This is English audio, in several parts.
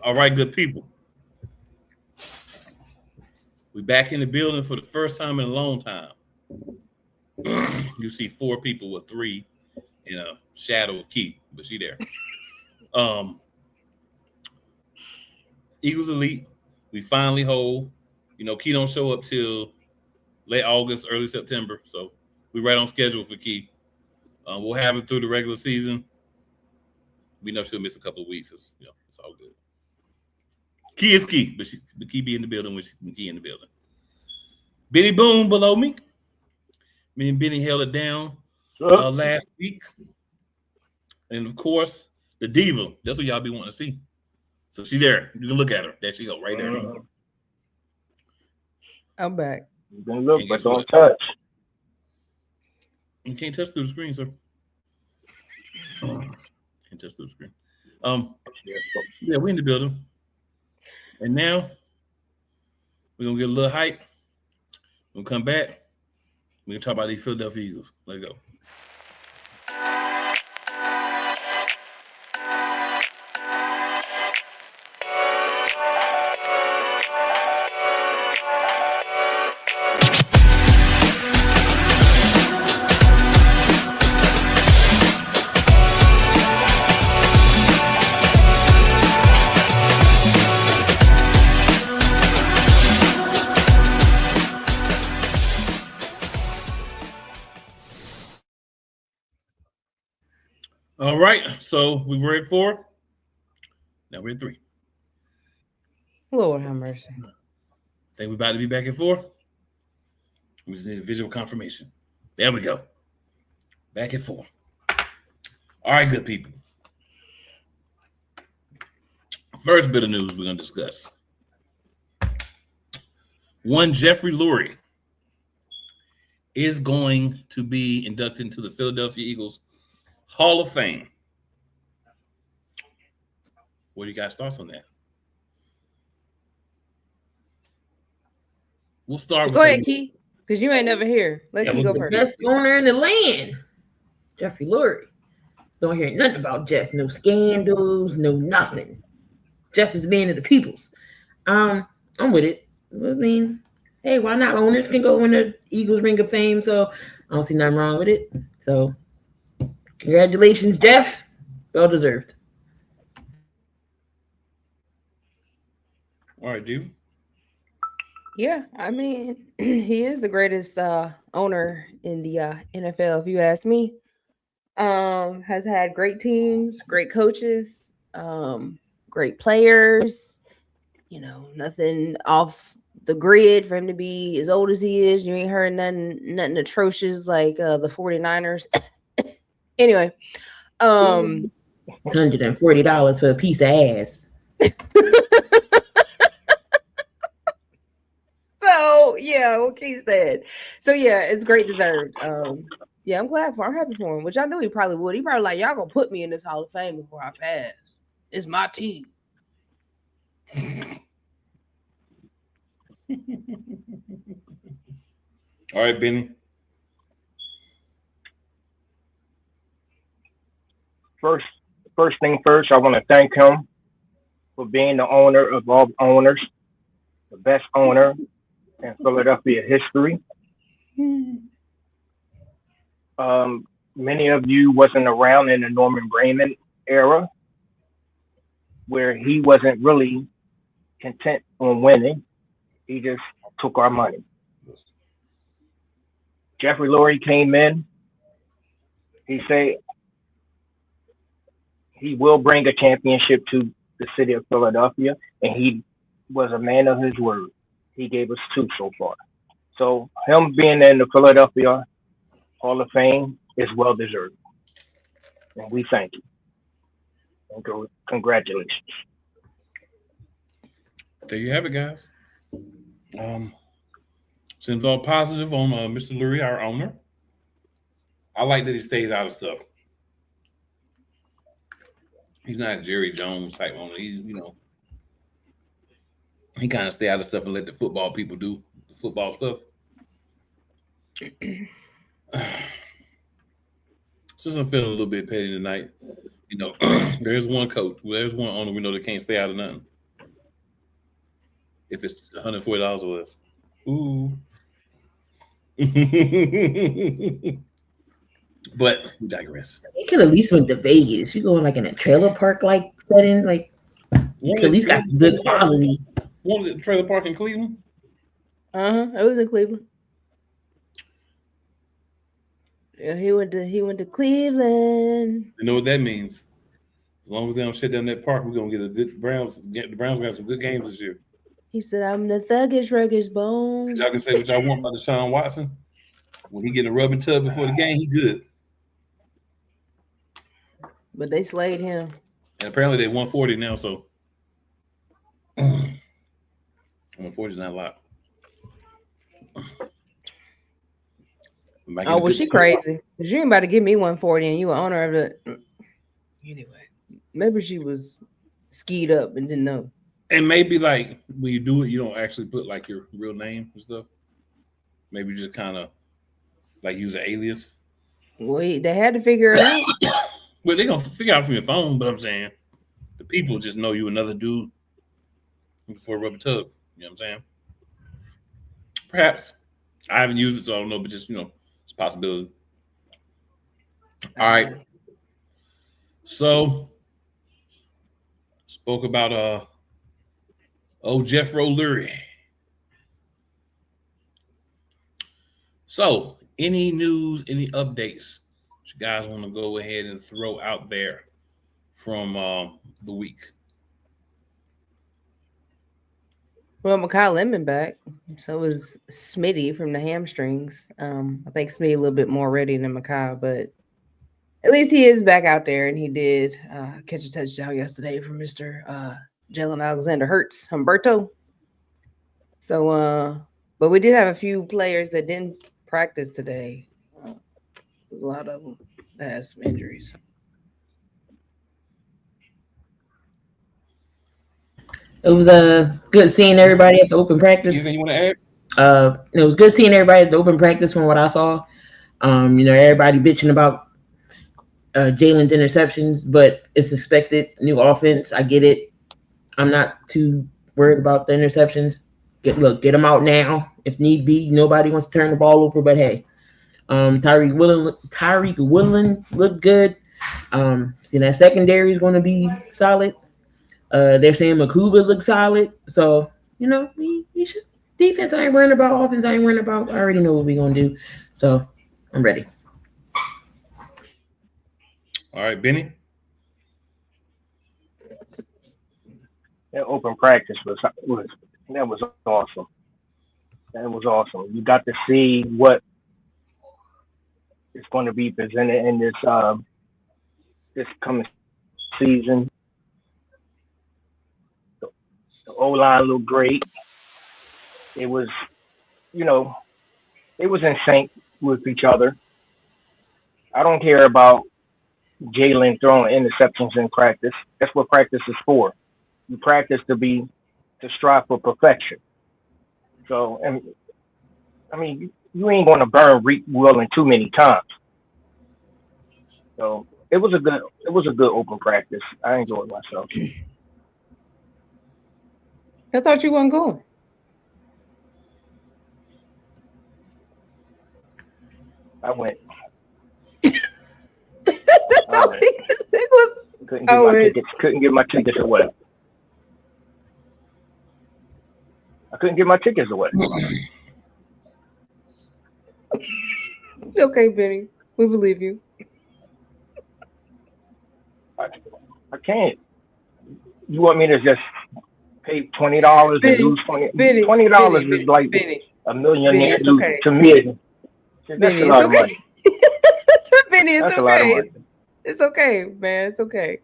All right, good people. We back in the building for the first time in a long time. You see 4 people with 3 in a shadow of Key, but she there. Um, Eagles Elite. We finally hold. Key don't show up till late August, early September, so we right on schedule for Key. We'll have it through the regular season. We know she'll miss a couple of weeks. It's all good. Key is Key, but Key be in the building when Key in the building. Benny Boone below me. Me and Benny held it down last week. And of course, the diva. That's what y'all be wanting to see. So she there. You can look at her. There she go, right there. I'm back. You can look, but don't touch. You can't touch through the screen, sir. Can't touch through the screen. Yeah, we in the building. And now we're gonna get a little hype. We'll come back. We're gonna talk about these Philadelphia Eagles. Let's go. All right, so we were at 4. Now we're at 3. Lord have mercy. Think we're about to be back at 4? We just need a visual confirmation. There we go. Back at 4. All right, good people. First bit of news we're going to discuss. One Jeffrey Lurie is going to be inducted into the Philadelphia Eagles Hall of Fame. What do you guys' thoughts on that? We'll start with. Go ahead, Key, because you ain't never here. Let Key go first. Best owner in the land, Jeffrey Lurie. Don't hear nothing about Jeff. No scandals, no nothing. Jeff is the man of the peoples. I'm with it. I mean, hey, why not? Owners can go in the Eagles Ring of Fame, so I don't see nothing wrong with it. So, congratulations, Jeff. Well deserved. All right, dude. Yeah, I mean, he is the greatest owner in the NFL, if you ask me. Has had great teams, great coaches, great players. Nothing off the grid for him to be as old as he is. You ain't heard nothing atrocious like the 49ers. Anyway, $140 for a piece of ass. So yeah, what Keith said. So yeah, it's great deserved. Yeah, I'm glad for him. I'm happy for him, which I knew he probably would. He probably like, y'all gonna put me in this Hall of Fame before I pass. It's my team. All right, Benny. First thing first, I want to thank him for being the owner of all owners, the best owner in Philadelphia history. Many of you wasn't around in the Norman Brayman era, where he wasn't really content on winning. He just took our money. Jeffrey Lurie came in. He said he will bring a championship to the city of Philadelphia, and he was a man of his word. He gave us 2 so far. So him being in the Philadelphia Hall of Fame is well deserved. And we thank you. And congratulations. There you have it, guys. Seems all positive on Mr. Lurie, our owner. I like that he stays out of stuff. He's not a Jerry Jones type owner. He's, he kind of stay out of stuff and let the football people do the football stuff. Since I'm feeling a little bit petty tonight, there's one coach, there's one owner we know that can't stay out of nothing. if it's $140 or less. Ooh. But we digress. You could at least went to Vegas. You going like in a trailer park like setting, like you could at least got some good quality. One at the trailer park in Cleveland. It was in Cleveland. Yeah, he went to Cleveland. You know what that means? As long as they don't shut down that park, we're gonna get a good Browns. The Browns got some good games this year. He said, "I'm the thuggish, ruggish bone." Y'all can say what y'all want about Deshaun Watson. When he get in a rubbing tub before the game, he good. But they slayed him. And apparently they 140 now, so 140 is not a lot. Oh, well, she crazy. Cause you ain't about to give me 140 and you an owner of it. Anyway, maybe she was skied up and didn't know. And maybe like when you do it, you don't actually put like your real name and stuff. Maybe you just kind of like use an alias. Well, they had to figure it out. Well, they're gonna figure out from your phone, but I'm saying the people just know you another dude before a rubber tub. You know what I'm saying? Perhaps. I haven't used it, so I don't know, but just it's a possibility. All right. So spoke about Jeffro Lurie. So, any news, any updates that you guys want to go ahead and throw out there from the week? Well, McKee Lemon back. So was Smitty from the hamstrings. I think Smitty a little bit more ready than McKee, but at least he is back out there, and he did catch a touchdown yesterday from Mr. Jalen Alexander Humberto. So, but we did have a few players that didn't practice today. A lot of them that had some injuries. It was good seeing everybody at the open practice. Anything you want to add? It was good seeing everybody at the open practice from what I saw. Everybody bitching about Jalen's interceptions, but it's expected. New offense, I get it. I'm not too worried about the interceptions. Get them out now if need be. Nobody wants to turn the ball over, but hey, Tyreek Woolen looked good. See that secondary is going to be solid. They're saying Makuba looks solid, so we should. Defense, I ain't worrying about. Offense, I ain't worrying about. I already know what we're gonna do, so I'm ready. All right, Benny. That open practice was awesome. That was awesome. You got to see what is going to be presented in this coming season. The O-line looked great. It was, it was in sync with each other. I don't care about Jalen throwing interceptions in practice. That's what practice is for. You practice to strive for perfection. So, and I mean, you ain't going to burn Reek Willing too many times. So it was a good open practice. I enjoyed myself. I thought you weren't going. I went. Couldn't get my tickets away. I couldn't get my tickets away. It's okay, Benny. We believe you. I can't. You want me to just pay $20 and lose $20? $20 is like $1 million to me. That's a lot of money. Benny, it's okay. It's okay, man. It's okay.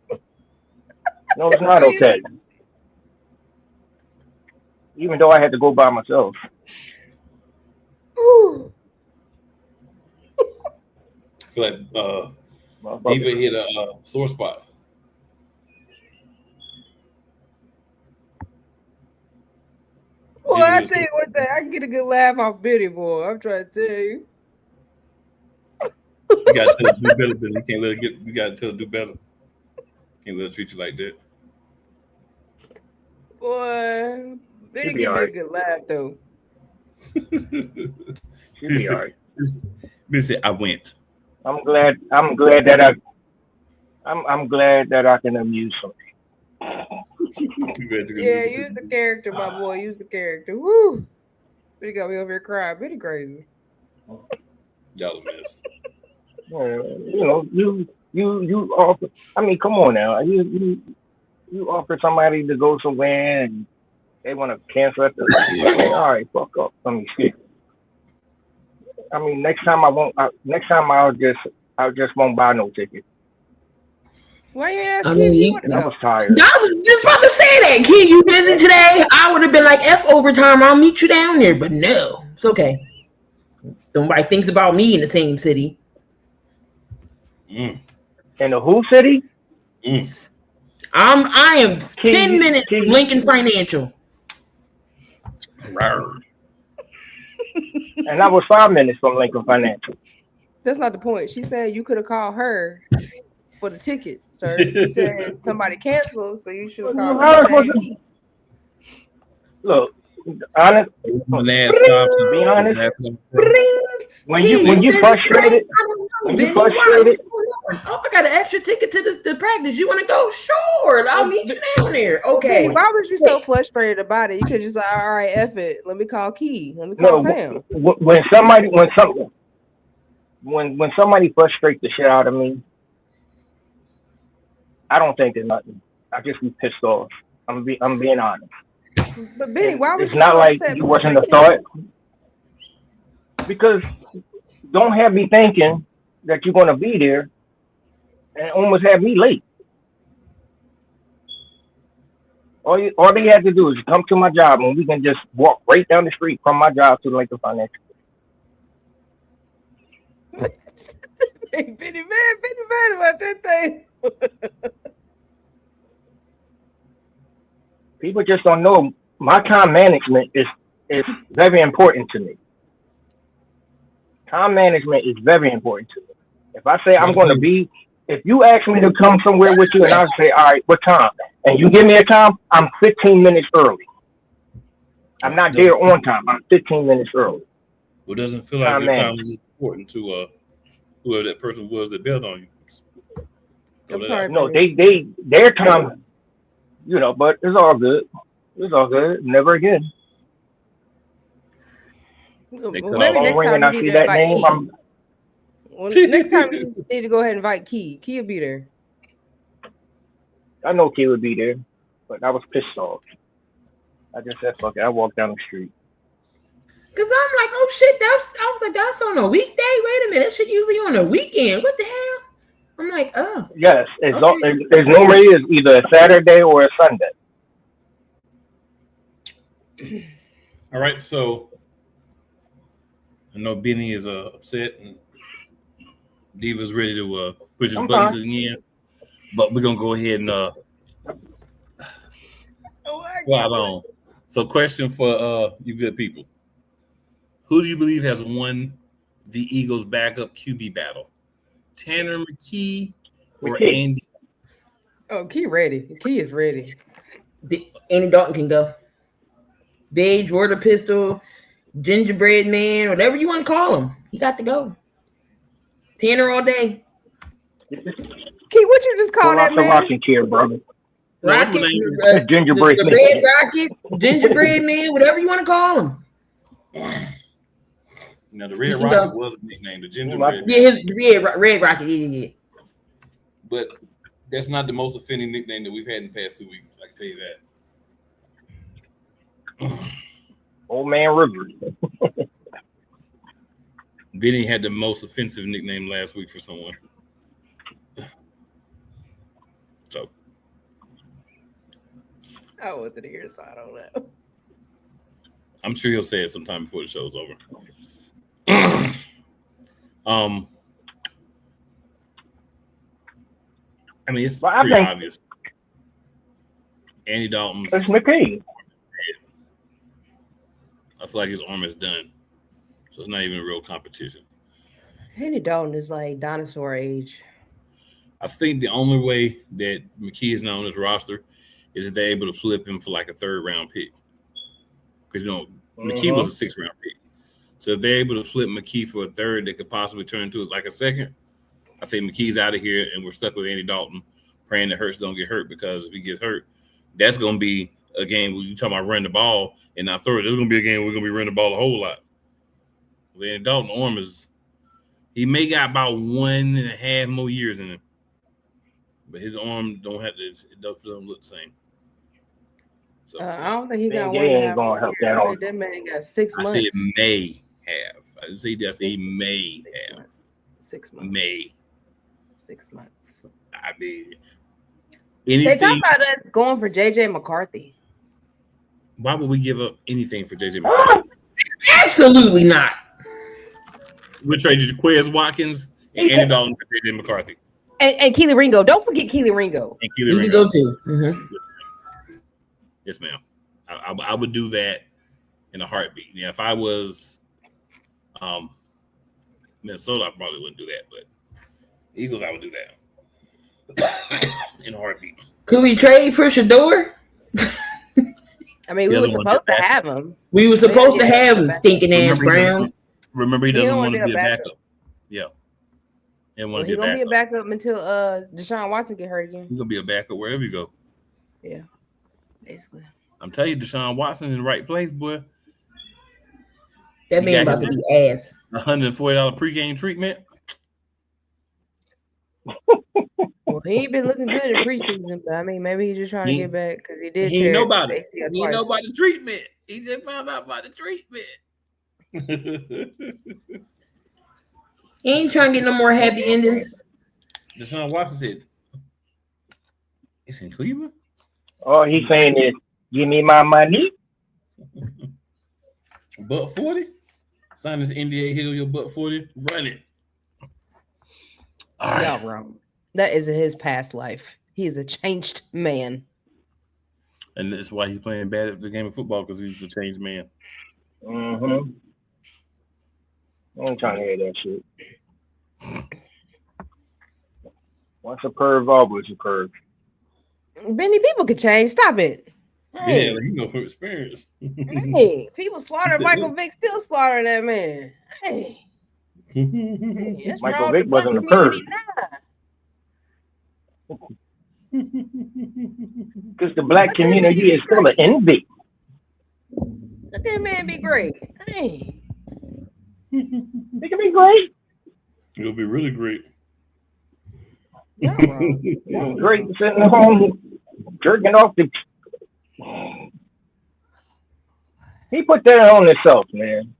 No, it's not okay. Even though I had to go by myself. Ooh. I feel like Diva hit a sore spot. Well, I tell you what, I can get a good laugh off Benny, boy. I'm trying to tell you. You gotta tell her to do better, Billy. You can't let her you gotta tell her to do better. Can't let her treat you like that. Boy, Benny be give all me a right. good laugh though. She'll be all right. Benny said, I went. I'm glad that I'm glad that I can amuse some. Yeah, use the character, my boy. Use the character. Woo! Benny got me over here crying. Benny crazy. Y'all a mess. You know, you offer. I mean, come on now. You offer somebody to go somewhere and they want to cancel it. I mean, all right, fuck up. Let me see. I mean, next time I won't. Next time I'll just won't buy no ticket. Why you ask I Key if mean, you want to I go? was tired. I was just about to say that. Kid, you busy today? I would have been like, F overtime, I'll meet you down there. But no, it's okay. Nobody thinks about me in the same city. In the who city? I am 10 minutes Key, from Lincoln Financial. and I was 5 minutes from Lincoln Financial. That's not the point. She said you could have called her for the ticket, sir. You said somebody canceled, so you should have called How am I her. supposed to- Look, honest. Be honest. When you frustrated, when you frustrated, oh, I got an extra ticket to the practice. You want to go? Sure, I'll meet you down there. Okay. Hey, why was you so frustrated about it? You could just like, all right, F it. Let me call Key. Let me call Fam. when somebody frustrates the shit out of me, I don't think it's nothing. I just be pissed off. I'm being honest. But Benny, why was it's you not so like upset you before wasn't a they thought? Because don't have me thinking that you're gonna be there and almost have me late. All they had to do is come to my job and we can just walk right down the street from my job to Lincoln Financial. Benny mad about that thing. People just don't know my time management is very important to me. Time management is very important to me. If I say I'm going to be, if you ask me to come somewhere with you and I say, all right, what time? And you give me a time, I'm 15 minutes early. I'm not there on time. I'm 15 minutes early. Well, doesn't feel like your time is important to whoever that person was that bailed on you. I'm sorry. No, their time, you know, but it's all good. It's all good. Never again. Well, maybe next time you need to invite Key. Well, next time you need to go ahead and invite Key. Key will be there. I know Key would be there, but I was pissed off. I just said, fuck it. I walked down the street. Cause I'm like, oh shit, I was like, that's on a weekday. Wait a minute, that shit usually on a weekend. What the hell? I'm like, oh. Yes, it's normally is either a Saturday or a Sunday. All right, so I know Benny is upset and Diva's ready to push his buttons again, but we're gonna go ahead and slide on. So, question for you good people: who do you believe has won the Eagles' backup QB battle? Tanner McKee or Andy? Oh, Key ready. Key is ready. Andy Dalton can go. Beige, water pistol, gingerbread man, whatever you want to call him. He got to go. Tanner all day. Key, what you just call that man? Rocking chair, brother. Rocket, gingerbread the red rocket, gingerbread man, whatever you want to call him. Now the red rocket was a nickname. The gingerbread. Yeah, his red rocket. Yeah. But that's not the most offending nickname that we've had in the past 2 weeks. I can tell you that. Old man Rivers. Benny had the most offensive nickname last week for someone. So I wasn't here, so I don't know. I'm sure he'll say it sometime before the show's over. I mean, it's pretty obvious. Andy Dalton. It's McKee. I feel like his arm is done, so it's not even a real competition. Andy Dalton is like dinosaur age. I think the only way that McKee is not on his roster is if they're able to flip him for like a 3rd round pick. because McKee was a 6th round pick. So if they're able to flip McKee for a third, they could possibly turn into like a second. I think McKee's out of here, and we're stuck with Andy Dalton, praying that Hurts don't get hurt, because if he gets hurt, that's going to be a game where you talking about running the ball and not throw it. There's going to be a game where we're going to be running the ball a whole lot. Andy Dalton arm he may got about 1.5 more years in him, but his arm don't look the same. So I don't think he got He ain't gonna help that arm. That man got 6 months. I said may have. I didn't say that. I said he may have. 6 months. May. 6 months. I mean, they talk about us going for JJ McCarthy. Why would we give up anything for JJ McCarthy? Absolutely not. We'll trade you Quez Watkins and Andy Dalton for JJ McCarthy. And Keely Ringo. Don't forget Keely Ringo. And Keely You Ringo. can go too. Mm-hmm. Yes, ma'am. I would do that in a heartbeat. Yeah, if I was Minnesota, I probably wouldn't do that, but Eagles, I would do that in a heartbeat. Could we trade for Shador? I mean, we were supposed to have him. We were supposed to have him, stinking ass Browns. Remember, he doesn't want to be a backup. Yeah. He's going to be a backup until Deshaun Watson get hurt again. He's going to be a backup wherever you go. Yeah, basically. I'm telling you, Deshaun Watson in the right place, boy. That man about to be ass. $140 pregame treatment. Well, he ain't been looking good in preseason, but I mean, maybe he's just trying to get back because he did. He ain't know about it. He ain't know about the treatment. He just found out about the treatment. He ain't trying to get no more happy endings. Deshaun Watson said, "It's in Cleveland." All he's saying is, "Give me my money." Buck 40. Sign this NDA Hill, your buck 40. Run it. All right. Y'all wrong. That isn't his past life. He is a changed man. And that's why he's playing bad at the game of football, because he's a changed man. Mm-hmm. I ain't trying to hear that shit. Once a perv, always a perv. Benny, people could change. Stop it. Hey. Yeah, you go for experience. Hey, people slaughtered Michael Vick, still slaughtering that man. Hey. Michael Vick wasn't a perv. Because the black community is full of envy. Let that man be great. Hey. It can be great. It'll be really great. Great sitting at home jerking off the. He put that on himself, man.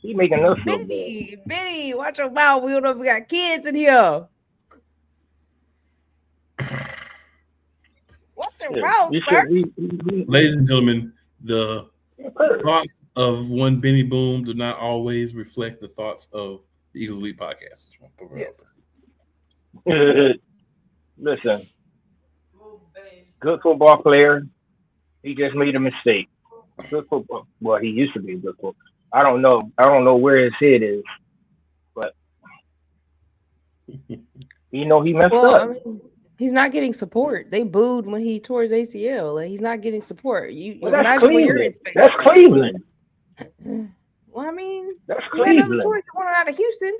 He making us look bad. Benny, watch your mouth. We don't know if we got kids in here. Watch your mouth, sir. Ladies and gentlemen, the thoughts of one Benny Boom do not always reflect the thoughts of the Eagles Elite Podcast. Listen, good football player. He just made a mistake. Good football. Well, he used to be a good football. I don't know where his head is, but he messed up. I mean, he's not getting support. They booed when he tore his ACL. Like, he's not getting support. You imagine when you're in space. That's Cleveland. Well, I mean, that's he Cleveland. had another choice going out of Houston.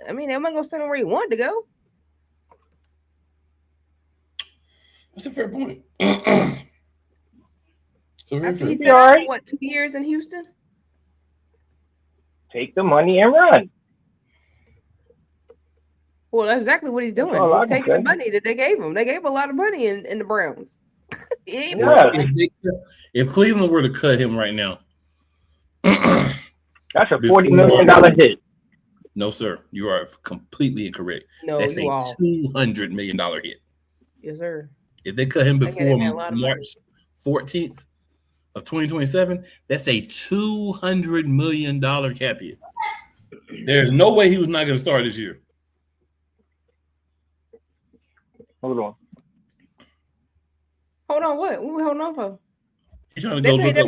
I mean, am I gonna send him where he wanted to go? That's a fair point. After he spent, what, 2 years in Houston? Take the money and run. Well, that's exactly what he's doing. He's taking the money that they gave him. They gave him a lot of money in the Browns. If Cleveland were to cut him right now, that's a $40 million hit. No, sir. You are completely incorrect. No, that's a $200 million hit. Yes, sir. If they cut him before March 14th of 2027, that's a $200 million cap hit. There's no way he was not going to start this year. Hold on. What? What we holding on for? You trying to go look up?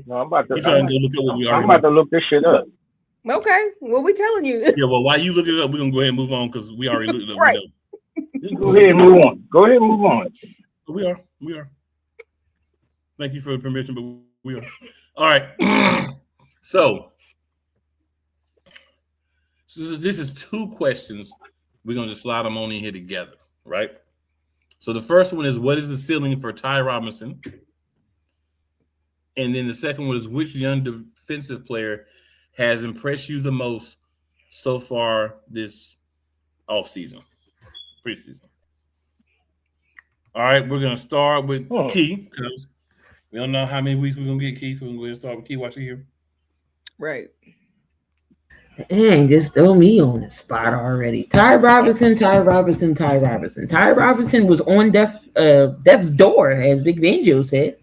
No, I'm about to. I'm about to look this shit up. Okay. Well, we telling you. Yeah. Well, while you look it up, we're gonna go ahead and move on because we already looked it up. Right. Go ahead and move on. We are. Thank you for the permission, but We are. All right. So this is two questions. We're going to just slide them on in here together, right? So the first one is, what is the ceiling for Ty Roberson? And then the second one is, which young defensive player has impressed you the most so far this offseason, preseason? All right, we're going to start with Key, because we don't know how many weeks we're going to get Key, so we're going to start with Key. Watch it here. Right. Dang, just throw me on the spot already. Ty Roberson. Ty Roberson was on death's door, as Big Banjo said.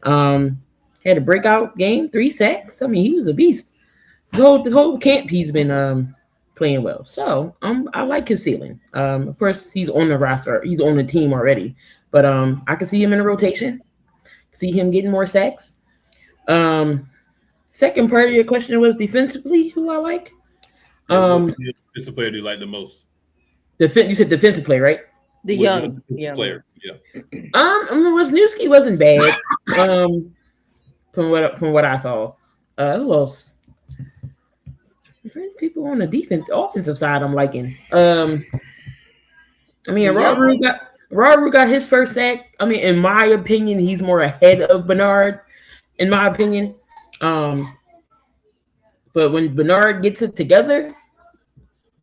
Had a breakout game, 3 sacks. I mean, he was a beast. The whole camp he's been playing well. So I like his ceiling. Of course, he's on the roster. He's on the team already. But I can see him in a rotation. See him getting more sacks. Second part of your question was defensively, who I like. What defensive player do you like the most? You said defensive player, right? The young player. Yeah. Wisniewski wasn't bad. From what I saw. Who else? People on the offensive side I'm liking. I mean, Raru got his first sack. I mean, in my opinion, he's more ahead of Bernard, in my opinion. But when Bernard gets it together,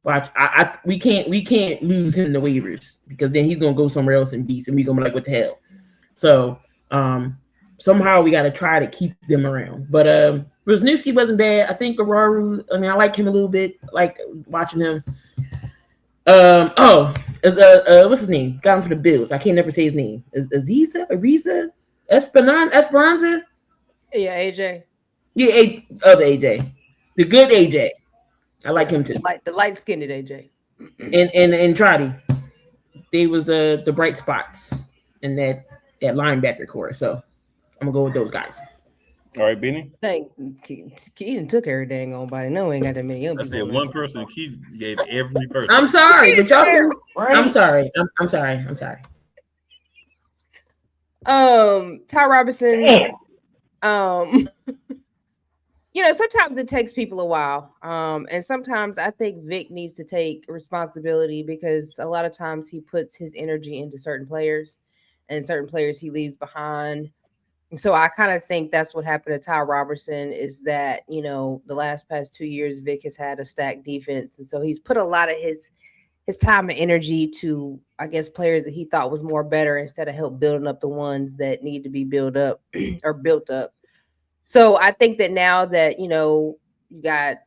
watch, we can't lose him in the waivers, because then he's gonna go somewhere else and beast, and we gonna be like, what the hell? So somehow we got to try to keep them around. But Wisniewski wasn't bad. I think Araru, I mean, I like him a little bit. I like watching him. What's his name? Got him for the Bills. I can't never say his name. Ariza, Esperanza? Yeah, AJ. Yeah, other AJ. The good AJ. I like him too. The light-skinned AJ. And Trotty. They was the bright spots in that linebacker core. So I'm gonna go with those guys. All right, Benny. Keaton took every dang old body. No, we ain't got that many young people. I said one person. Keith gave every person. I'm sorry, but y'all. I'm sorry. I'm sorry. Ty Roberson. Sometimes it takes people a while. And sometimes I think Vic needs to take responsibility, because a lot of times he puts his energy into certain players, and certain players he leaves behind. And so I kind of think that's what happened to Ty Roberson, is that, the past 2 years, Vic has had a stacked defense. And so he's put a lot of his time and energy to, I guess, players that he thought was more better, instead of help building up the ones that need to be built up or built up. So I think that now that, you got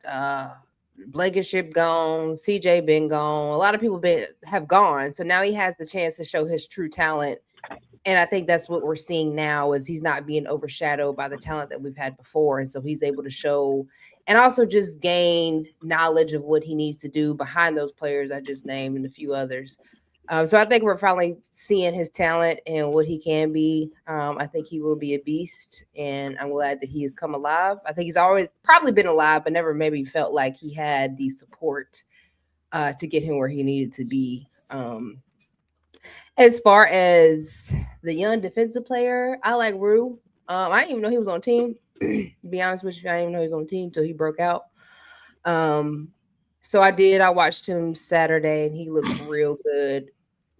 Blankenship gone, CJ been gone, a lot of people have gone. So now he has the chance to show his true talent. And I think that's what we're seeing now, is he's not being overshadowed by the talent that we've had before. And so he's able to show and also just gain knowledge of what he needs to do behind those players I just named and a few others. So I think we're finally seeing his talent and what he can be. I think he will be a beast, and I'm glad that he has come alive. I think he's always probably been alive, but never maybe felt like he had the support to get him where he needed to be. As far as the young defensive player, I like Rue. I didn't even know he was on team. To be honest with you, I didn't even know he was on team until he broke out. So I did. I watched him Saturday, and he looked real good.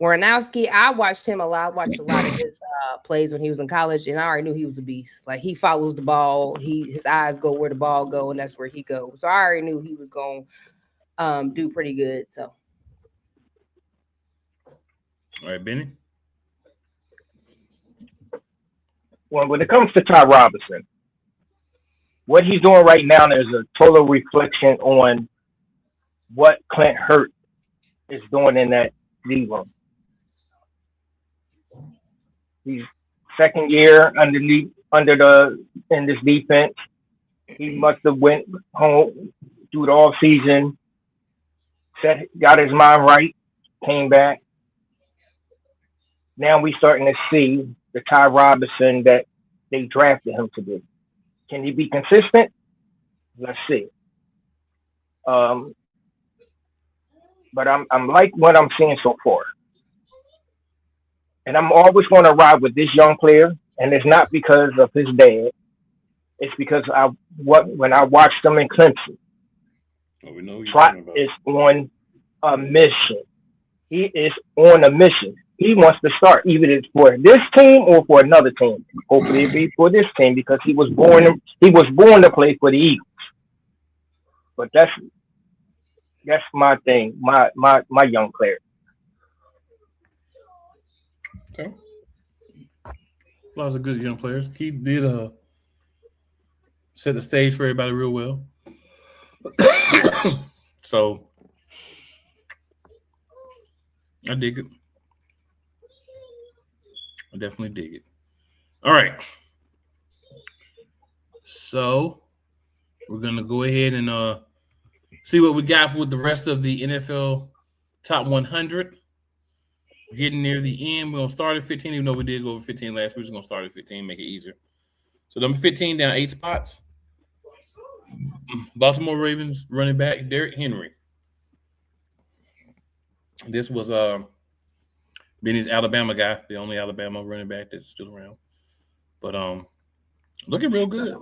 Waranowski, I watched him a lot. I watched a lot of his plays when he was in college, and I already knew he was a beast. Like, he follows the ball. His eyes go where the ball go, and that's where he goes. So I already knew he was going to do pretty good. So. All right, Benny. Well, when it comes to Ty Roberson, what he's doing right now is a total reflection on what Clint Hurt is doing in that league room. He's second year in this defense. He must have went home through the off season, got his mind right, came back. Now we starting to see the Ty Roberson that they drafted him to be. Can he be consistent? Let's see. But I'm like what I'm seeing so far. And I'm always going to ride with this young player, and it's not because of his dad. It's because when I watched them in Clemson, Oh, we know what you're Trot talking about. is on a mission. He is on a mission. He wants to start, either it's for this team or for another team. Hopefully, it'll be for this team because he was born. He was born to play for the Eagles. But that's my thing. My young player. Okay. Lots of good young players. He did set the stage for everybody real well. So I dig it. I definitely dig it. All right. So we're gonna go ahead and see what we got with the rest of the NFL top 100. Getting near the end, we're gonna start at 15. Even though we did go over 15 last week, we're just gonna start at 15, make it easier. So number 15 down 8 spots. Baltimore Ravens running back Derrick Henry. This was Benny's Alabama guy, the only Alabama running back that's still around. But looking real good.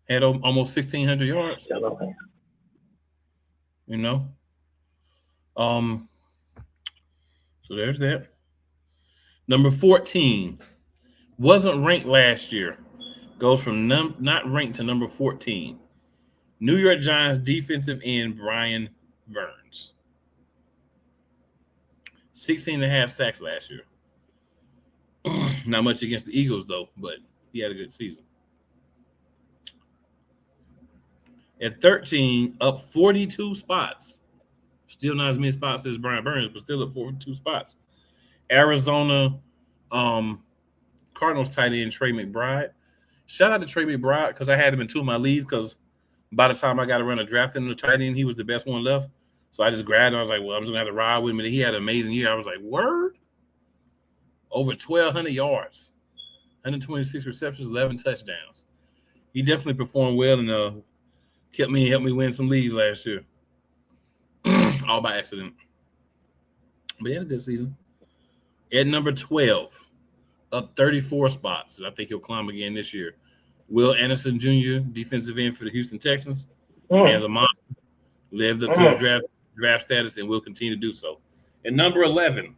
Had almost 1,600 yards. You know. So there's that. Number 14 wasn't ranked last year. Goes from not ranked to number 14. New York Giants defensive end Brian Burns. 16.5 sacks last year. Not much against the Eagles, though, but he had a good season. At 13, up 42 spots. Still not as many spots as Brian Burns, but still up 42 spots. Arizona Cardinals tight end Trey McBride. Shout out to Trey McBride because I had him in 2 of my leagues because by the time I got to run a draft in the tight end, he was the best one left. So I just grabbed him. I was like, well, I'm just going to have to ride with him. And he had an amazing year. I was like, word? Over 1,200 yards, 126 receptions, 11 touchdowns. He definitely performed well and helped me win some leagues last year. All by accident. But he had a good season. At number 12, up 34 spots. I think he'll climb again this year. Will Anderson Jr., defensive end for the Houston Texans. Man's a monster. Lived up to his draft status and will continue to do so. At number 11,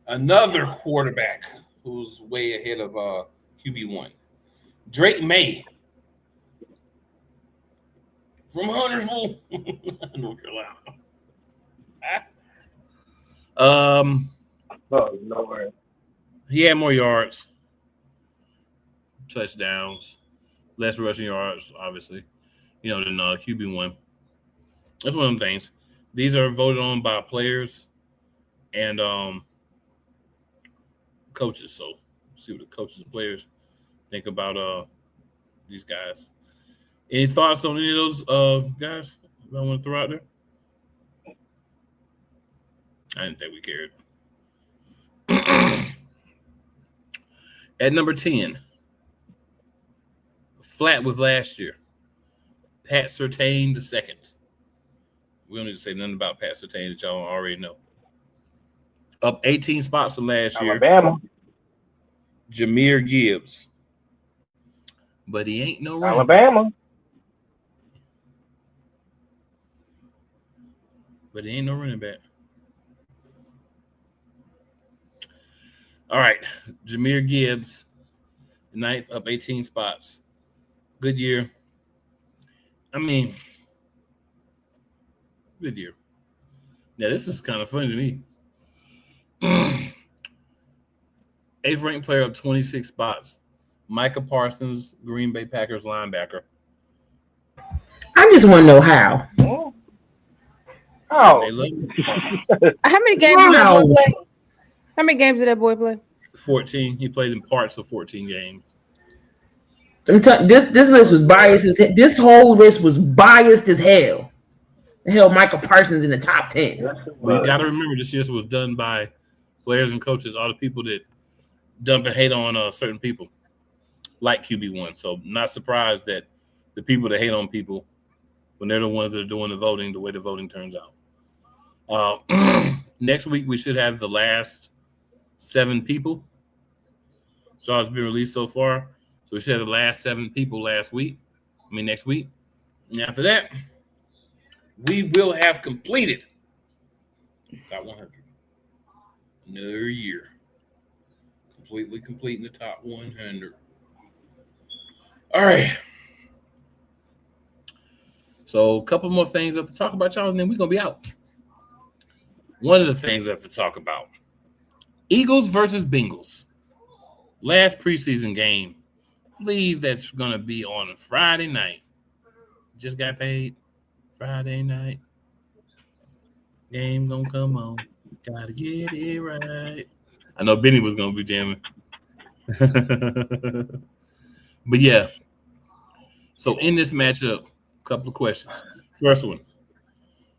another quarterback who's way ahead of QB1. Drake May from Huntersville, North Carolina. Oh, Lord. He had more yards, touchdowns, less rushing yards, obviously, than QB1. That's one of them things. These are voted on by players and coaches. So see what the coaches and players think about these guys. Any thoughts on any of those guys I want to throw out there? I didn't think we cared. At number 10, flat with last year, Pat Surtain II. We don't need to say nothing about Pat Surtain that y'all already know. Up 18 spots from last year. Alabama. Jahmyr Gibbs. But he ain't no running Alabama. back. But he ain't no running back. All right. Jahmyr Gibbs, 9th, up 18 spots. Good year. I mean, good year. Now, this is kind of funny to me. 8th ranked player up 26 spots. Micah Parsons, Green Bay Packers linebacker. I just want to know how. Oh. They love him. How many games did that boy play? How many games did that boy play? 14. He played in parts of 14 games. This list was biased as hell. This whole list was biased as hell. The hell, Michael Parsons in the top 10. We got to remember this list was done by players and coaches, all the people that dump and hate on certain people, like QB1. So not surprised that the people that hate on people, when they're the ones that are doing the voting, the way the voting turns out. Next week, we should have the last 7 people. So it's been released so far. So we said the last 7 people next week. And after that, we will have completed top 100. Another year. Completely completing the top 100. All right. So a couple more things I have to talk about, y'all, and then we're going to be out. One of the things I have to talk about, Eagles versus Bengals. Last preseason game. I believe that's going to be on Friday night. Just got paid Friday night. Game going to come on. Got to get it right. I know Benny was going to be jamming. But yeah. So in this matchup, a couple of questions. First one.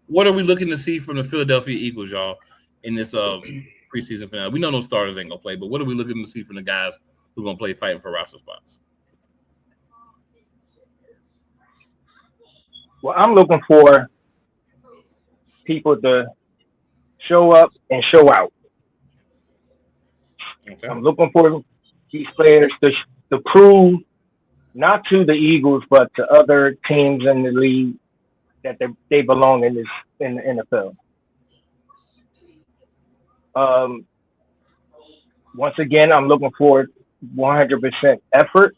What are we looking to see from the Philadelphia Eagles, y'all, in this preseason finale? We know no starters ain't going to play, but what are we looking to see from the guys who are going to play fighting for roster spots? Well, I'm looking for people to show up and show out. Okay. I'm looking for these players to prove, not to the Eagles, but to other teams in the league, that they belong in the NFL. Once again, I'm looking for 100% effort.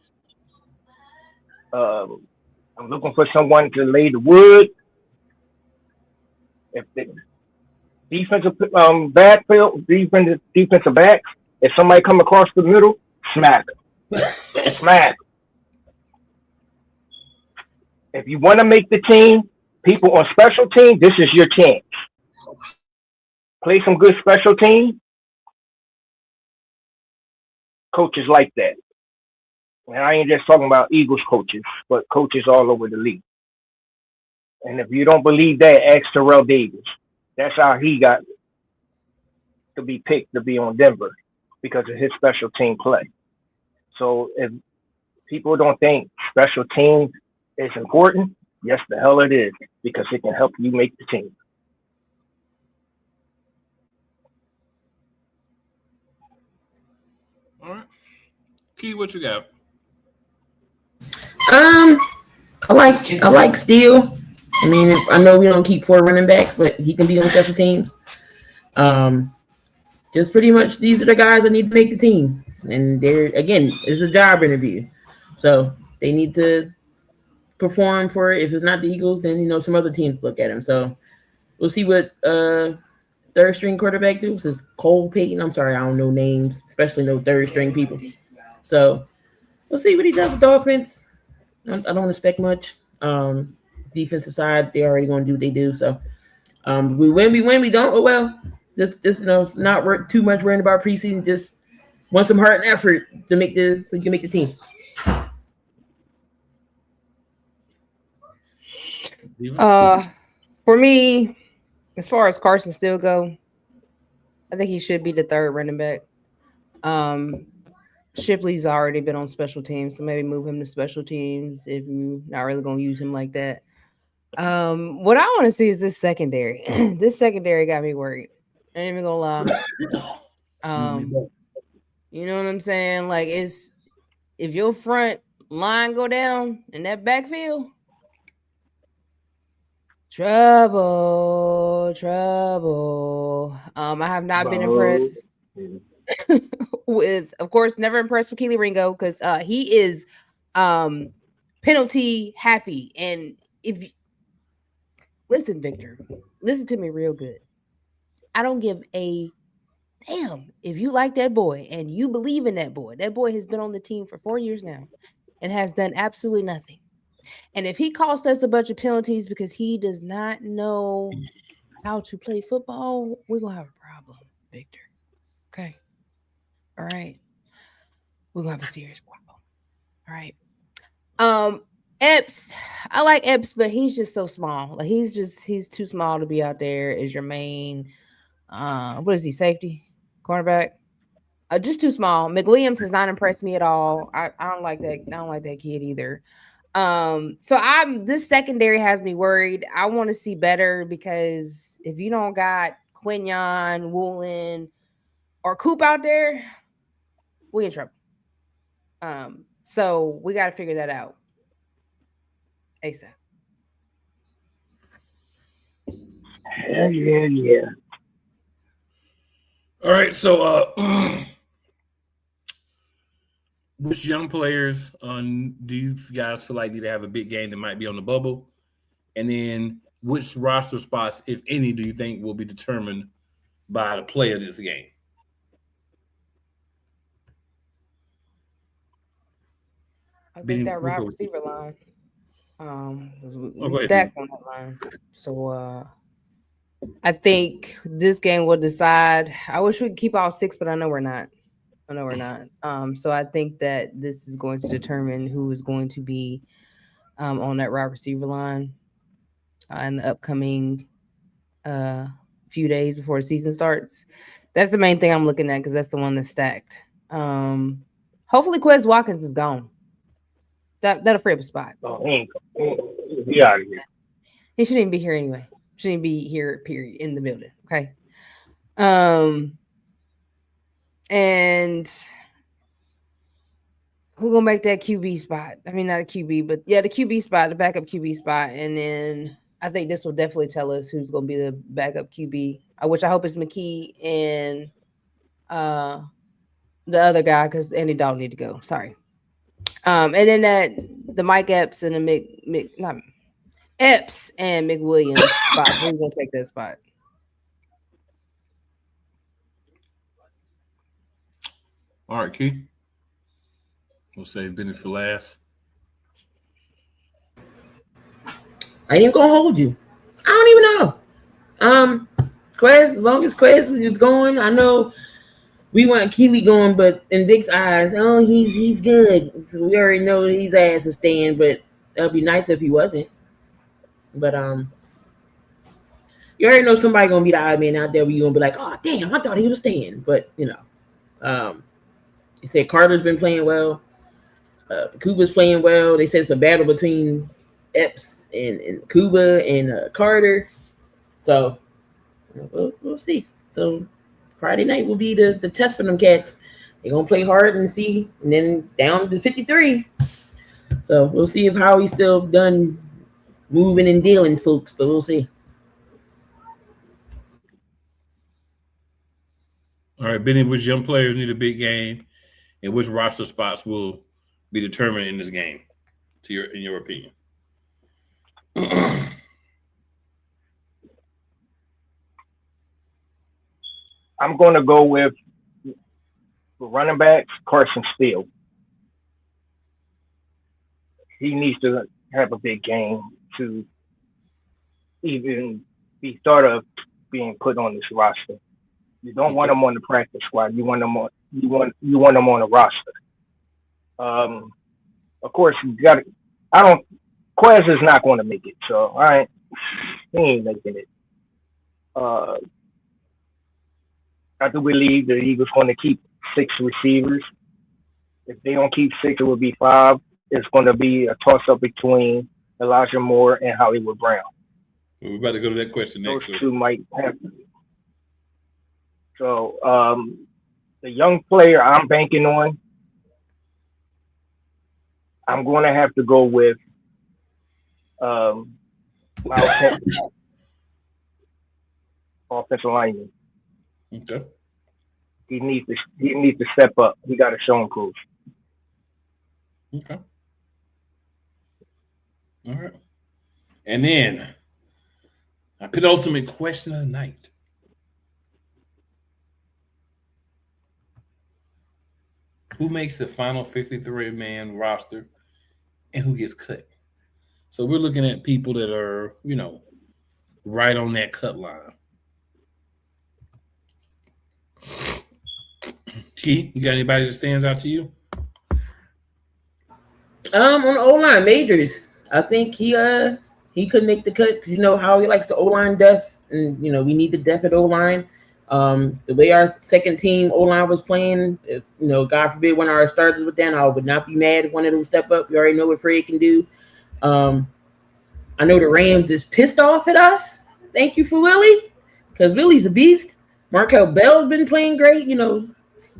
I'm looking for someone to lay the wood. If the defensive defensive backs, if somebody come across the middle, smack them. Smack. If you want to make the team, people on special team, this is your chance. Play some good special team. Coaches like that. And I ain't just talking about Eagles coaches, but coaches all over the league. And if you don't believe that, ask Terrell Davis. That's how he got to be picked to be on Denver, because of his special team play. So if people don't think special teams is important, yes, the hell it is, because it can help you make the team. All right. Key, what you got? I like Steele. I mean, I know we don't keep 4 running backs, but he can be on special teams. Just pretty much these are the guys that need to make the team. And it's a job interview. So they need to perform for it. If it's not the Eagles, then some other teams look at him. So we'll see what third string quarterback do. This is Cole Payton. I'm sorry, I don't know names, especially no third string people. So we'll see what he does with the offense. I don't expect much. Defensive side, they're already going to do what they do. So we win, we don't. Oh well. Just not too much worrying about preseason. Just want some heart and effort so you can make the team. For me, as far as Carson Steele go, I think he should be the third running back. Shipley's already been on special teams, so maybe move him to special teams if you're not really going to use him like that. What I want to see is this secondary. This secondary got me worried. I ain't even gonna lie. You know what I'm saying? Like, if your front line go down in that backfield, trouble. I have not been impressed with, of course, never impressed with Keely Ringo, because he is penalty happy. And listen, Victor, listen to me real good. I don't give a damn if you like that boy and you believe in that boy. That boy has been on the team for 4 years now and has done absolutely nothing. And if he cost us a bunch of penalties because he does not know how to play football, we're going to have a problem, Victor. Okay. All right. We're going to have a serious problem. All right. Epps, I like Epps, but he's just so small. Like, he's too small to be out there as your main what is he, safety, cornerback? Just too small. McWilliams has not impressed me at all. I don't like that. I don't like that kid either. So this secondary has me worried. I want to see better, because if you don't got Quinyon, Woolen, or Coop out there, we in trouble. So we got to figure that out ASAP. Yeah. All right, so which young players do you guys feel like need to have a big game that might be on the bubble? And then which roster spots, if any, do you think will be determined by the play of this game? I think that wide receiver line. We ahead, stacked on that line. So I think this game will decide. I wish we could keep all 6, but I know we're not. So I think that this is going to determine who is going to be on that wide receiver line in the upcoming few days before the season starts. That's the main thing I'm looking at because that's the one that's stacked. Hopefully Quez Watkins is gone. That'll free up a spot. Oh, he out of here. He shouldn't even be here anyway. Shouldn't be here, period, in the building. Okay. And who gonna make that QB spot? I mean, not a QB, but yeah, the QB spot, the backup QB spot. And then I think this will definitely tell us who's gonna be the backup QB. Which I hope is McKee and the other guy because Andy Dalton need to go. Sorry. And then the Mike Epps and the Epps and McWilliams spot. Who's gonna take that spot? All right, Key. We'll save business for last. I ain't even gonna hold you. I don't even know. Quez, as long as Quez is going, I know we want Kiwi going, but in Vic's eyes, he's good. So we already know his ass is staying, but that'd be nice if he wasn't. But you already know somebody gonna be the odd man out there where you gonna be like, oh damn, I thought he was staying. But you said Carter's been playing well. Kuba's playing well. They said it's a battle between Epps and Kuba and Carter. So we'll see. So Friday night will be the test for them cats. They're gonna play hard and see, and then down to 53. So we'll see if Howie's still done moving and dealing, folks. But we'll see. All right, Benny, which young players need a big game, and which roster spots will be determined in this game, in your opinion? I'm going to go with running backs, Carson Steele. He needs to have a big game to even be thought of being put on this roster. You don't want him on the practice squad. You want him on. You want him on a roster. Of course, you got. Quez is not going to make it. So, all right, he ain't making it. I do believe the Eagles going to keep 6 receivers. If they don't keep 6, it will be 5. It's going to be a toss-up between Elijah Moore and Hollywood Brown. We're about to go to that question next. Those two might have to. So the young player I'm banking on, I'm going to have to go with Miles Kent, offensive lineman. Okay. He needs to step up. He got to show him proof. Okay. All right. And then our penultimate question of the night. Who makes the final 53-man roster and who gets cut? So we're looking at people that are, right on that cut line. Key, you got anybody that stands out to you? On the O-line, Majors. I think he could make the cut. You know how he likes the O-line depth, and we need the depth at O-line. The way our second team O-line was playing, God forbid one of our starters were down, I would not be mad if one of them step up. We already know what Fred can do. I know the Rams is pissed off at us. Thank you for Willie, because Willie's a beast. Markel Bell's been playing great,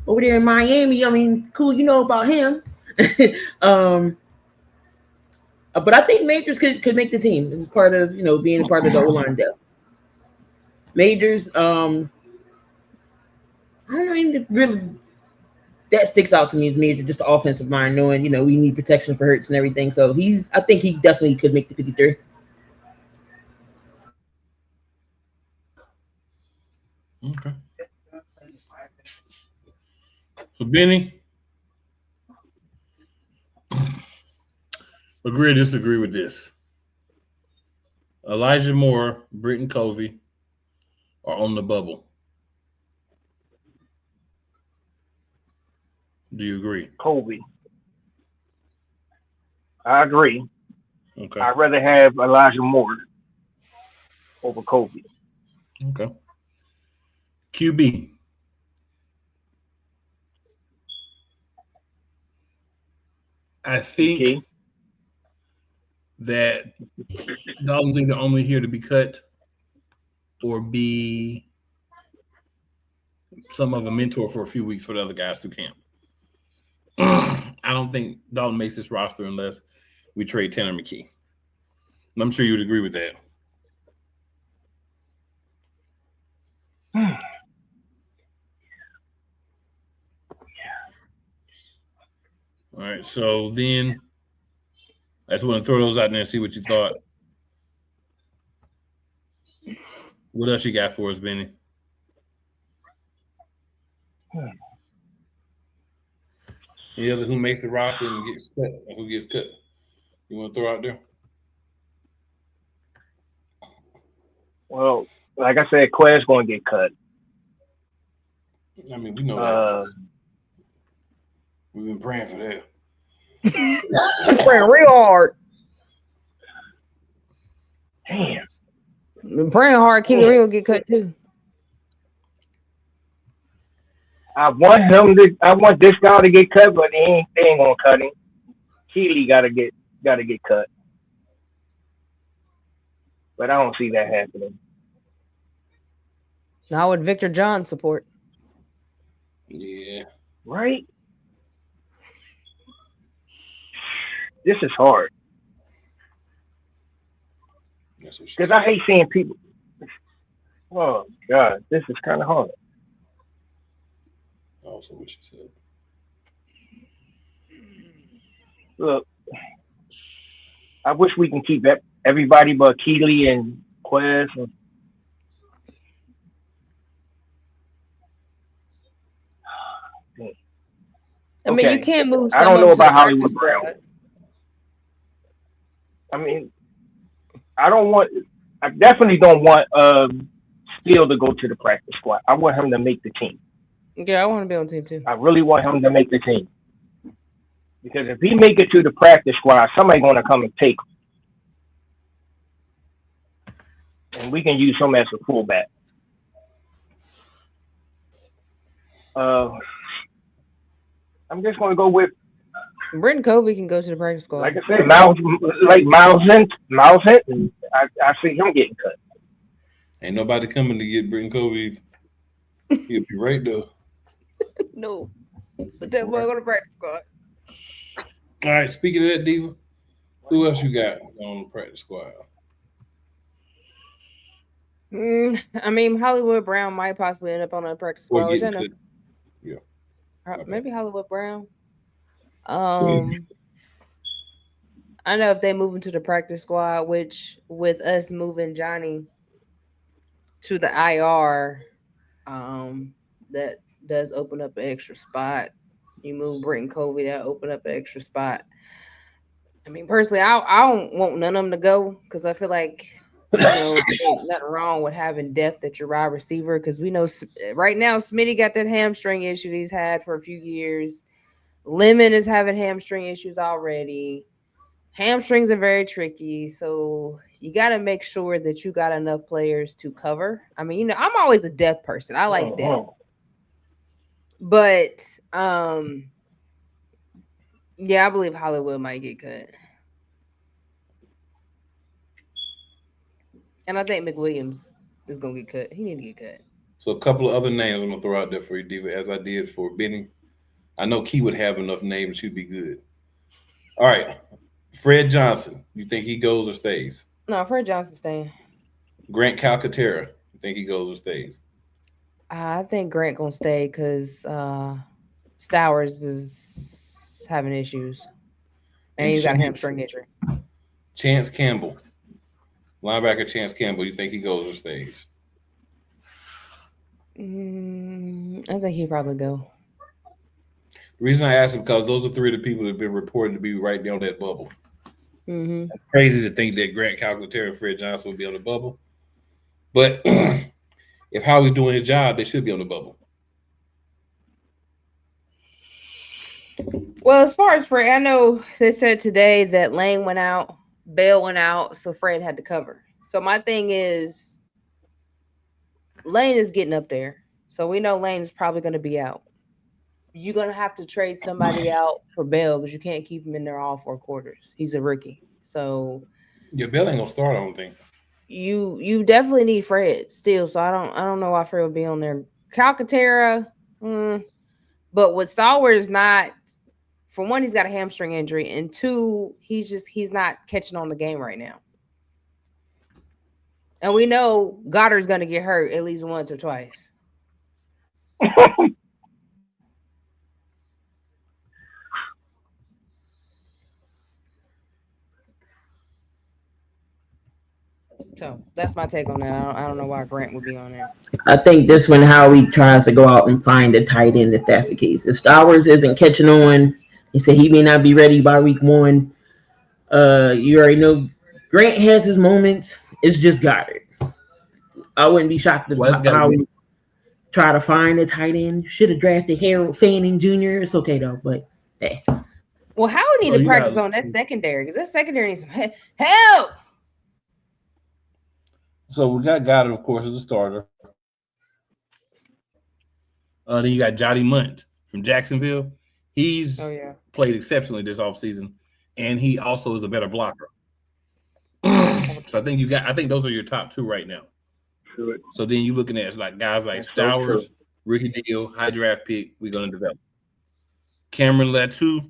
over there in Miami. I mean, cool, about him. But I think Majors could make the team. It's part of being a part of the O-line depth. Majors, I don't know, really that sticks out to me as Major, just the offensive line, knowing we need protection for Hurts and everything. So I think he definitely could make the 53. Okay. So Benny, agree or disagree with this? Elijah Moore, Britton Covey are on the bubble. Do you agree? Kobe. I agree. Okay. I'd rather have Elijah Moore over Kobe. Okay. QB. I think Okay. that Dalton's either only here to be cut or be some of a mentor for a few weeks for the other guys through camp. I don't think Dalton makes this roster unless we trade Tanner McKee. And I'm sure you would agree with that. All right, so then I just want to throw those out there and see what you thought. What else you got for us, Benny? Any other who makes the roster and gets cut? Who gets cut? You want to throw out there? Well, like I said, Quay's going to get cut. I mean, we know that. We've been praying for that. Praying real hard. Damn. Been praying hard. Keely Ring will get cut too. I want this guy to get cut, but they ain't gonna cut him. Keely gotta get cut. But I don't see that happening. How would Victor John support? Yeah. Right? This is hard. Because I hate seeing people. Oh God, this is kind of hard. Also, what she said. Look, I wish we can keep everybody but Keely and Quez. I mean, you can't move. I don't know about Hollywood Brown. I mean, I definitely don't want Steele to go to the practice squad. I want him to make the team. Yeah, I want to be on the team too. I really want him to make the team. Because if he make it to the practice squad, somebody's going to come and take him. And we can use him as a fullback. I'm just going to go with Britton Covey can go to the practice squad. Like I said, Miles Hinton, I see him getting cut. Ain't nobody coming to get Britton Covey. He'll be right there. No. But that boy go to practice squad. All right, speaking of that, Diva, who else you got on the practice squad? I mean, Hollywood Brown might possibly end up on a practice squad. Which I know. Yeah. Maybe Hollywood Brown. I know if they move into the practice squad, which with us moving Johnny to the IR, that does open up an extra spot. You move Britton Covey, that open up an extra spot. I mean, personally, I don't want none of them to go because I feel like there's nothing wrong with having depth at your wide receiver because we know right now Smitty got that hamstring issue he's had for a few years. Lemon is having hamstring issues already. Hamstrings are very tricky, so you got to make sure that you got enough players to cover. I mean, I'm always a depth person. I like depth. But yeah, I believe Hollywood might get cut. And I think McWilliams is gonna get cut. He need to get cut. So a couple of other names I'm gonna throw out there for you, Diva, as I did for Benny. I know Key would have enough names to be good. All right. Fred Johnson. You think he goes or stays? No, Fred Johnson staying. Grant Calcaterra. You think he goes or stays? I think Grant gonna stay because Stowers is having issues, and he's got a hamstring injury. Chance Campbell. Linebacker Chance Campbell. You think he goes or stays? I think he'd probably go. The reason I ask is because those are three of the people that have been reported to be right there on that bubble. Mm-hmm. It's crazy to think that Grant Calcaterra and Fred Johnson would be on the bubble. But if Howie's doing his job, they should be on the bubble. Well, as far as Fred, I know they said today that Lane went out, Bell went out, so Fred had to cover. So my thing is, Lane is getting up there. So we know Lane is probably going to be out. You're going to have to trade somebody out for Bell because you can't keep him in there all 4 quarters. He's a rookie. So yeah, Bell ain't going to start, I don't think. You definitely need Fred still. So I don't know why Fred would be on there. Calcaterra, but with Stallworth not, for one, he's got a hamstring injury, and 2, he's not catching on the game right now. And we know Goddard's going to get hurt at least once or twice. So that's my take on that. I don't know why Grant would be on there. I think this one Howie tries to go out and find a tight end if that's the case. If Stowers isn't catching on, he said he may not be ready by week 1. You already know Grant has his moments. It's just Goddard. I wouldn't be shocked if Howie try to find a tight end. Should have drafted Harold Fanning Jr. It's okay though, but hey. Well, Howie need to practice on that secondary because that secondary needs some help. So we got Goddard, of course, as a starter. Then you got Jody Munt from Jacksonville. He's played exceptionally this offseason, and he also is a better blocker. So I think those are your top 2 right now. Sure. So then you're looking at like guys like Stowers, rookie deal, high draft pick. We're going to develop. Cameron Latu,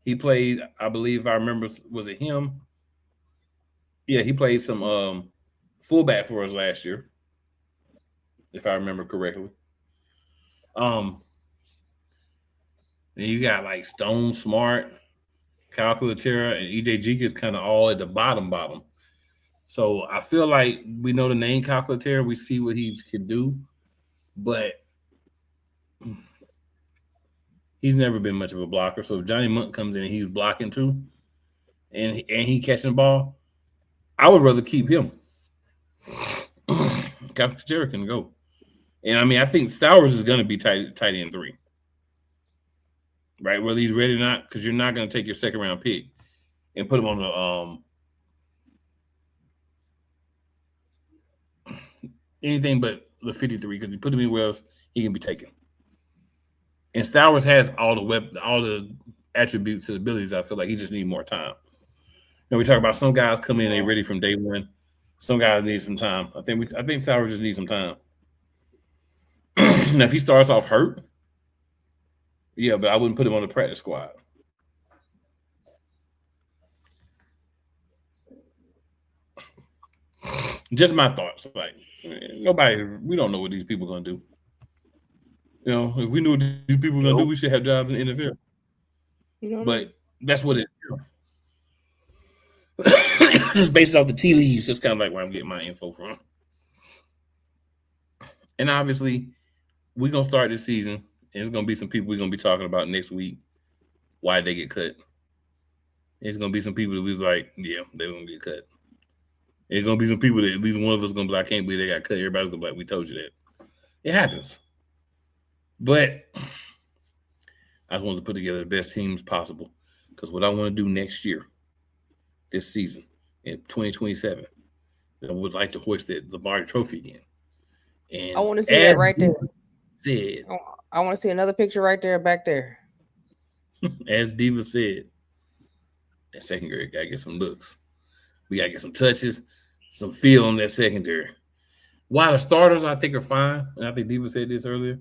he played, I believe I remember, was it him? Yeah, he played some fullback for us last year, if I remember correctly. Then you got like Stone Smart, Calcaterra, and EJ Jenkins kind of all at the bottom. So I feel like we know the name Calcaterra. We see what he can do, but he's never been much of a blocker. So if Johnny Munt comes in and he's blocking too, and he catching the ball, I would rather keep him. Calcaterra can go. And I mean, I think Stowers is going to be tight end 3. Right? Whether he's ready or not, because you're not going to take your second round pick and put him on the anything but the 53, because you put him anywhere else, he can be taken. And Stowers has all the attributes and abilities. I feel like he just needs more time. And we talk about some guys come in, they ready from day 1. Some guys need some time. I think Stowers just needs some time. Now, if he starts off hurt, yeah, but I wouldn't put him on the practice squad. Just my thoughts. Like, we don't know what these people are going to do. You know, if we knew what these people were going to do, we should have jobs in the NFL. But that's what it is. Just based off the tea leaves, that's kind of like where I'm getting my info from. And obviously, we're going to start this season, and there's going to be some people we're going to be talking about next week why they get cut. There's going to be some people that was like, yeah, they're going to get cut. There's going to be some people that at least one of us is going to be like, I can't believe they got cut. Everybody's going to be like, we told you that. It happens. But I just wanted to put together the best teams possible, because what I want to do next year, this season, in 2027, I would like to hoist the Lombardi Trophy again. And I want to see that right there. I want to see another picture right there, back there. As Diva said, that secondary got to get some looks. We got to get some touches, some feel on that secondary. While the starters, I think, are fine, and I think Diva said this earlier,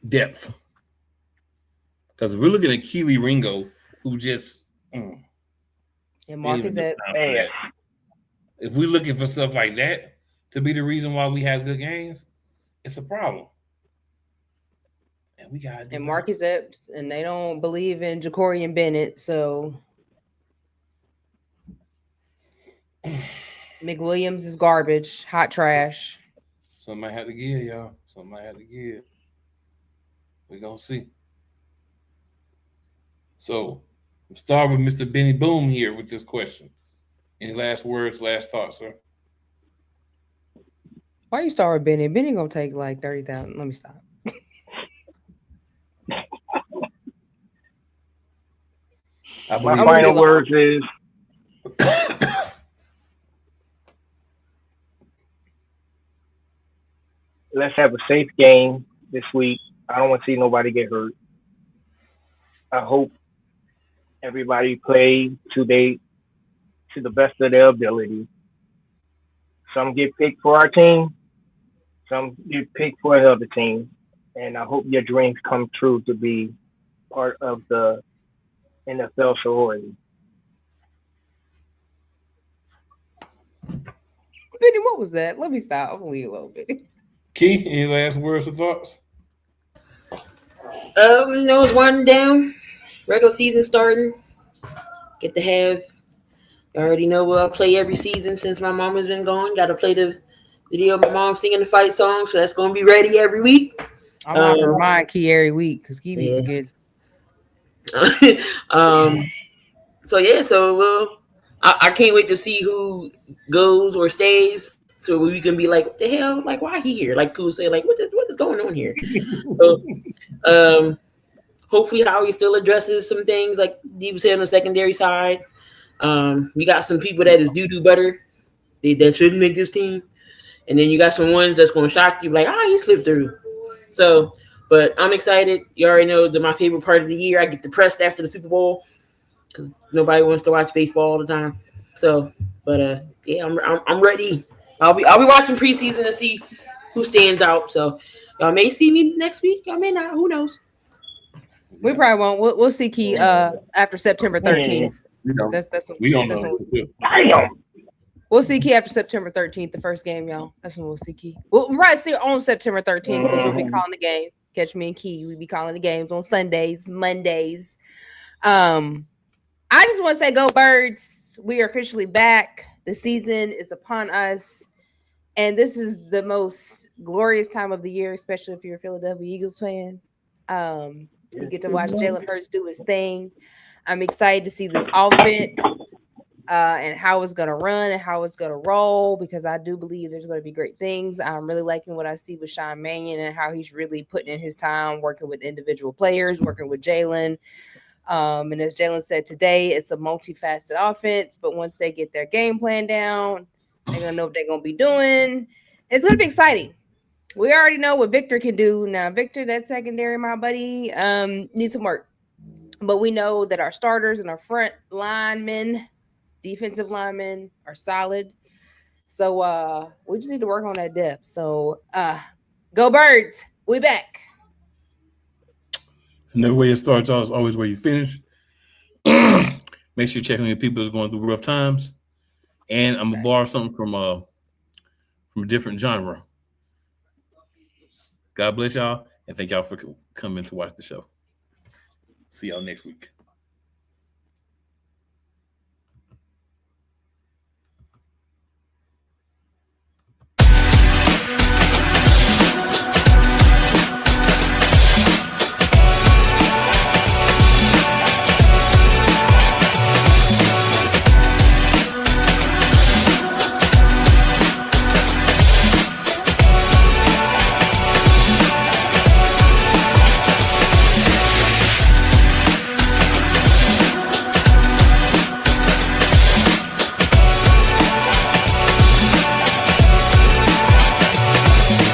depth. Because if we're looking at Keely Ringo, who just and Marcus Epps. if we're looking for stuff like that to be the reason why we have good games, it's a problem. And we got Marcus Epps, and they don't believe in Ja'Cory Bennett, so McWilliams is garbage, hot trash. Something I had to give, y'all. Something I had to give. We're gonna see. So I'm starting with Mr. Benny Boom here with this question. Any last words, last thoughts, sir? Why you start with Benny? Benny gonna take like 30,000. Let me stop. My final words is let's have a safe game this week. I don't want to see nobody get hurt. I hope everybody play to the best of their ability. Some get picked for our team, some get picked for another team, and I hope your dreams come true to be part of the NFL sorority. Benny, what was that? Let me stop. I'm gonna leave a little bit. Key, any last words or thoughts? It's winding down. Regular season starting. Get to have. You already know what I play every season since my mom has been gone. Got to play the video of my mom singing the fight song, so that's gonna be ready every week. I'm not gonna remind Key every week because Key be forgetting. So I can't wait to see who goes or stays, so we can be like, what the hell? Like, why he here? Like, people say, like, what is going on here? So, hopefully Howie still addresses some things like he was saying on the secondary side. We got some people that is doo butter that shouldn't make this team, and then you got some ones that's going to shock you, like, he slipped through. So, but I'm excited. You already know that my favorite part of the year, I get depressed after the Super Bowl because nobody wants to watch baseball all the time. So, but yeah, I'm ready. I'll be watching preseason to see who stands out. So, y'all may see me next week. Y'all may not. Who knows? We probably won't. We'll see Key after September 13th. We don't know. We'll see Key after September 13th, the first game, y'all. That's when we'll see Key. We'll probably see on September 13th because we'll be calling the game. Catch me and Key. We'll be calling the games on Sundays, Mondays. I just want to say, go Birds. We are officially back. The season is upon us. And this is the most glorious time of the year, especially if you're a Philadelphia Eagles fan. You get to watch Jalen Hurts do his thing. I'm excited to see this offense and how it's going to run and how it's going to roll because I do believe there's going to be great things. I'm really liking what I see with Sean Mannion and how he's really putting in his time working with individual players, working with Jalen. And as Jalen said today, it's a multifaceted offense, but once they get their game plan down, they're going to know what they're going to be doing. It's going to be exciting. We already know what Victor can do. Now, Victor, that secondary, my buddy, needs some work. But we know that our starters and our front linemen, defensive linemen are solid. So we just need to work on that depth. So go Birds. We back. So never way it starts out is always where you finish. Make sure you check on your people that's going through rough times. And I'm going to borrow something from a different genre. God bless y'all, and thank y'all for coming to watch the show. See y'all next week.